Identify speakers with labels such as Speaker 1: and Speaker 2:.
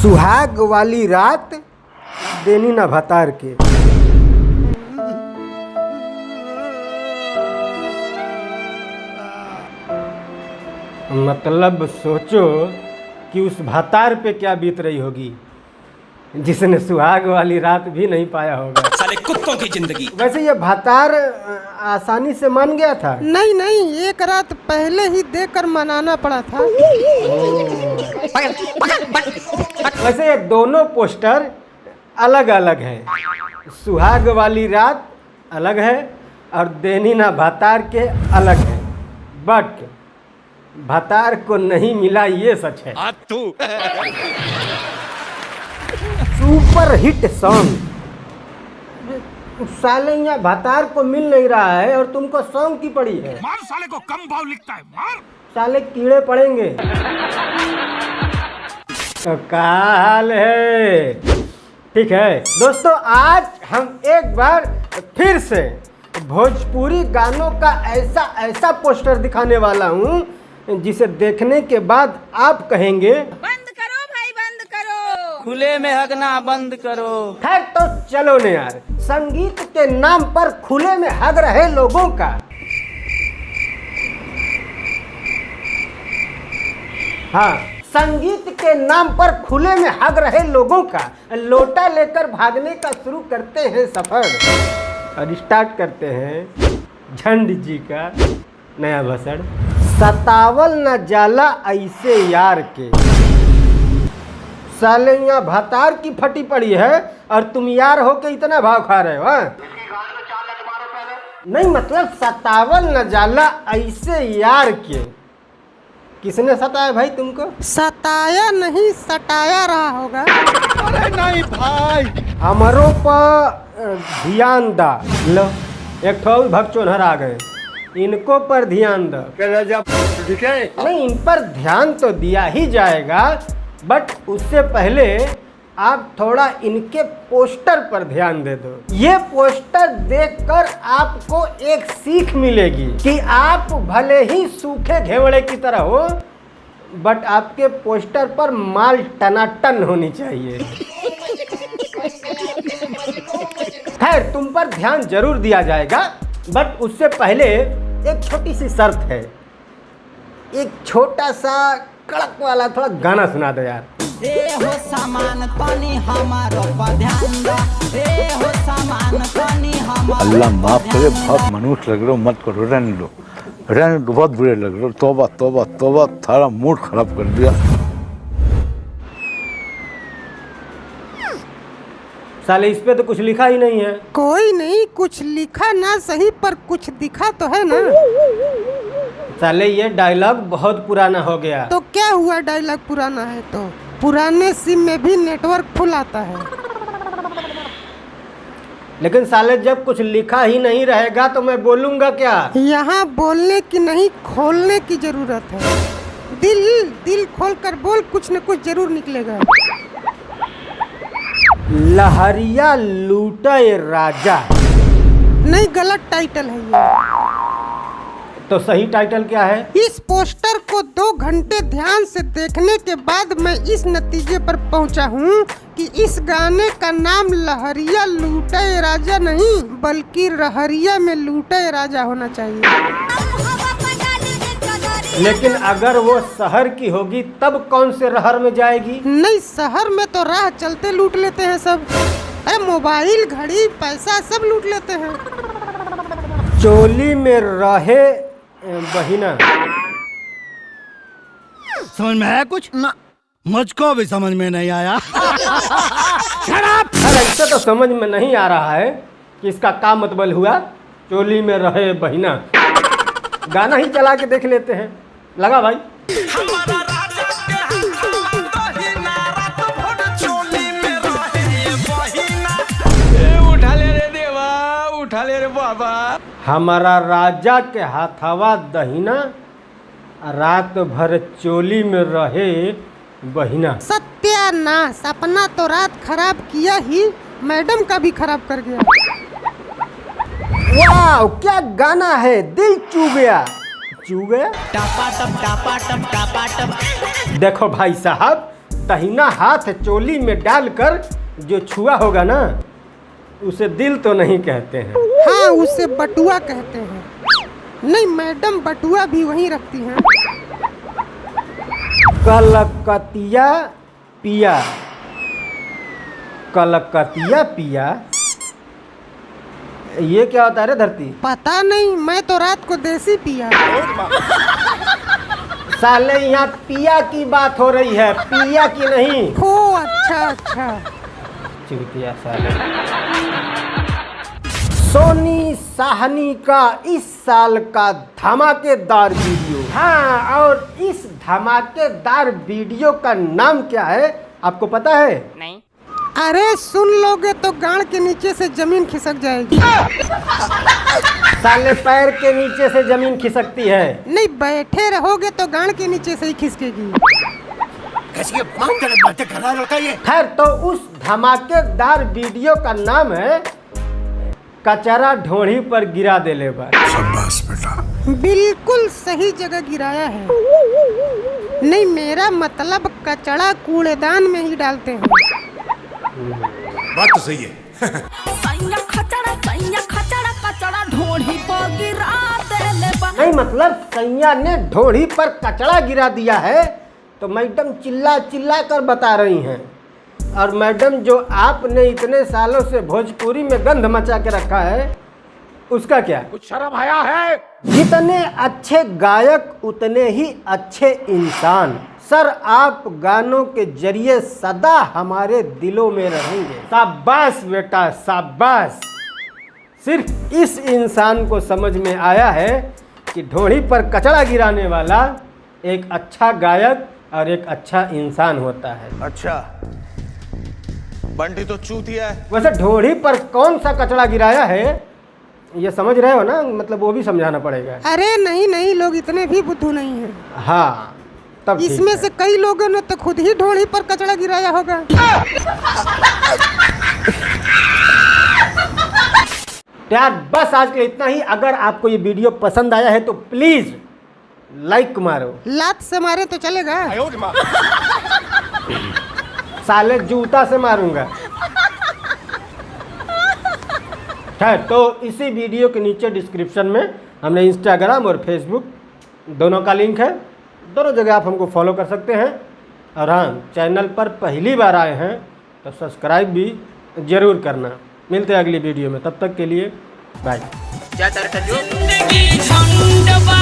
Speaker 1: सुहाग वाली रात देनी ना भतार के। मतलब सोचो कि उस भतार पे क्या बीत रही होगी जिसने सुहाग वाली रात भी नहीं पाया होगा।
Speaker 2: साले कुत्तों की जिंदगी।
Speaker 1: वैसे ये भतार आसानी से मान गया था?
Speaker 3: नहीं नहीं, एक रात पहले ही देकर मनाना पड़ा था।
Speaker 1: वैसे ये दोनों पोस्टर अलग अलग हैं। सुहाग वाली रात अलग है और देनी ना भतार के अलग है। बट भतार को नहीं मिला ये सच है। सुपर हिट सॉन्ग साले यहाँ भतार को मिल नहीं रहा है और तुमको सॉन्ग की पड़ी है।
Speaker 2: मार साले को, कम भाव लिखता है, मार
Speaker 1: साले कीड़े पड़ेंगे। तो काल है। ठीक है दोस्तों, आज हम एक बार फिर से भोजपुरी गानों का ऐसा पोस्टर दिखाने वाला हूँ जिसे देखने के बाद आप कहेंगे
Speaker 4: बंद करो भाई, बंद करो,
Speaker 5: खुले में हगना बंद करो।
Speaker 1: खैर तो चलो न यार, संगीत के नाम पर खुले में हग रहे लोगों का संगीत के नाम पर खुले में हग रहे लोगों का लोटा लेकर भागने का शुरू करते हैं सफर और स्टार्ट करते हैं झंड जी का नया भसड़। सतावल न जाला ऐसे यार के। साले यहाँ भतार की फटी पड़ी है और तुम यार हो के इतना भाव खा रहे हो। नहीं मतलब सतावल न जाला ऐसे यार के। किसने सताया भाई तुमको?
Speaker 3: सताया नहीं, सटाया रहा होगा।
Speaker 2: अरे नहीं भाई,
Speaker 1: हमारों पर ध्यान दा। लो एक ठो भगचोनहर आ गए, इनको पर ध्यान दो।
Speaker 2: ठीक है,
Speaker 1: नहीं इन पर ध्यान तो दिया ही जाएगा, बट उससे पहले आप थोड़ा इनके पोस्टर पर ध्यान दे दो। ये पोस्टर देखकर आपको एक सीख मिलेगी कि आप भले ही सूखे घेवड़े की तरह हो, बट आपके पोस्टर पर माल टनाटन होनी चाहिए। खैर तुम पर ध्यान जरूर दिया जाएगा, बट उससे पहले एक छोटी सी शर्त है। एक छोटा सा कड़क वाला थोड़ा गाना सुना दो यार।
Speaker 5: हो सामान पानी हमारो पर ध्यान दो। हो सामान पानी हमारो।
Speaker 6: अल्लाह माफ करे, बहुत मनुष्य लग रहे हो, मत करो, रहने दो, बहुत बुरे लग रहे हो। तौबा तौबा तौबा, थारा मूड खराब कर दिया।
Speaker 1: साले इस पे तो कुछ लिखा ही नहीं है।
Speaker 3: कोई नहीं, कुछ लिखा ना सही पर कुछ दिखा तो है ना।
Speaker 1: साले ये डायलॉग बहुत पुराना हो गया।
Speaker 3: तो क्या हुआ, डायलॉग पुराना है तो पुराने सिम में भी नेटवर्क फुल आता है।
Speaker 1: लेकिन साले जब कुछ लिखा ही नहीं रहेगा तो मैं बोलूंगा क्या?
Speaker 3: यहाँ बोलने की नहीं, खोलने की जरूरत है। दिल खोल कर बोल, कुछ न कुछ जरूर निकलेगा।
Speaker 1: लहरिया लूटे राजा।
Speaker 3: नहीं, गलत टाइटल है ये।
Speaker 1: तो सही टाइटल क्या है?
Speaker 3: इस पोस्टर को 2 घंटे ध्यान से देखने के बाद मैं इस नतीजे पर पहुंचा हूं कि इस गाने का नाम लहरिया लूटे राजा नहीं, बल्कि रहरिया में लूटे राजा होना चाहिए।
Speaker 1: लेकिन अगर वो शहर की होगी तब कौन से रहर में जाएगी?
Speaker 3: नहीं, शहर में तो राह चलते लूट लेते हैं सब। अरे मोबाइल, घड़ी, पैसा सब लूट लेते हैं।
Speaker 1: चोली में रहे बहिना।
Speaker 2: समझ में आया कुछ ना? मुझको भी समझ में नहीं आया।
Speaker 1: अरे ऐसे तो समझ में नहीं आ रहा है कि इसका क्या मतलब हुआ। चोली में रहे बहिना, गाना ही चला के देख लेते हैं। लगा भाई।
Speaker 2: उठा ले रे देवा, उठा ले रे बाबा।
Speaker 1: हमारा राजा के हाथवा दहिना, रात भर चोली में रहे बहिना।
Speaker 3: सत्यानाश, अपना तो रात खराब किया ही, मैडम का भी खराब कर गया।
Speaker 1: वाह क्या गाना है, दिल चू गया। चू गया।
Speaker 5: टपा टप टपा टप टपा टप।
Speaker 1: देखो भाई साहब, दहिना हाथ चोली में डालकर जो छुआ होगा ना, उसे दिल तो नहीं कहते हैं।
Speaker 3: हाँ, उसे बटुआ कहते हैं। नहीं मैडम, बटुआ भी वहीं रखती हैं।
Speaker 1: कलकतिया पिया, कलकतिया पिया, ये क्या होता है रे धरती?
Speaker 3: पता नहीं, मैं तो रात को देसी पिया।
Speaker 1: साले यहाँ पिया की बात हो रही है, पिया की नहीं।
Speaker 3: हो अच्छा अच्छा।
Speaker 1: चिड़िया साले। सोनी साहनी का इस साल का धमाकेदार वीडियो। हाँ, और इस धमाकेदार वीडियो का नाम क्या है आपको पता है?
Speaker 4: नहीं।
Speaker 3: अरे सुन लोगे तो गांड के नीचे से जमीन खिसक जाएगी।
Speaker 1: साले पैर के नीचे से जमीन खिसकती है।
Speaker 3: नहीं, बैठे रहोगे तो गांड के नीचे से ही खिसकेगी।
Speaker 1: खैर, तो उस धमाकेदार वीडियो का नाम है कचरा ढोढ़ी पर गिरा देले बा।
Speaker 3: बिल्कुल सही जगह गिराया है। नहीं, मेरा मतलब कचरा कूड़ेदान में ही डालते हैं।
Speaker 7: बात तो सही है।
Speaker 4: सैया खचड़ा कचड़ा ढोढ़ी पर गिरा देले बा।
Speaker 1: नहीं मतलब सैया ने ढोढ़ी पर कचरा गिरा दिया है, तो मैडम चिल्ला चिल्ला कर बता रही हैं। और मैडम, जो आपने इतने सालों से भोजपुरी में गंध मचा के रखा है, उसका क्या?
Speaker 7: कुछ शर्म आया है?
Speaker 1: जितने अच्छे गायक उतने ही अच्छे इंसान। सर, आप गानों के जरिए सदा हमारे दिलों में रहेंगे। शाबाश बेटा, शाबाश। सिर्फ इस इंसान को समझ में आया है कि ढोढ़ी पर कचरा गिराने वाला एक अच्छा गायक और एक अच्छा इंसान होता है।
Speaker 7: अच्छा, बंटी तो चूतिया है।
Speaker 1: वैसे ढोढ़ी पर कौन सा कचरा गिराया है, ये समझ रहे हो ना? मतलब वो भी समझाना पड़ेगा।
Speaker 3: अरे नहीं नहीं, लोग इतने भी बुद्धू नहीं हैं।
Speaker 1: हाँ, तब ठीक
Speaker 3: इसमें
Speaker 1: है।
Speaker 3: से कई लोगों ने तो खुद ही ढोढ़ी पर कचरा गिराया होगा।
Speaker 1: यार बस आज के लिए इतना ही। अगर आपको ये वीडियो पसंद आया है तो प्लीज लाइक मारो।
Speaker 3: लात से मारे तो चलेगा।
Speaker 1: साले जूता से मारूंगा। खैर, तो इसी वीडियो के नीचे डिस्क्रिप्शन में हमने इंस्टाग्राम और फेसबुक दोनों का लिंक है। दोनों जगह आप हमको फॉलो कर सकते हैं। और हाँ, चैनल पर पहली बार आए हैं तो सब्सक्राइब भी ज़रूर करना। मिलते हैं अगली वीडियो में, तब तक के लिए बाय।
Speaker 4: जिंदगी झंड बा।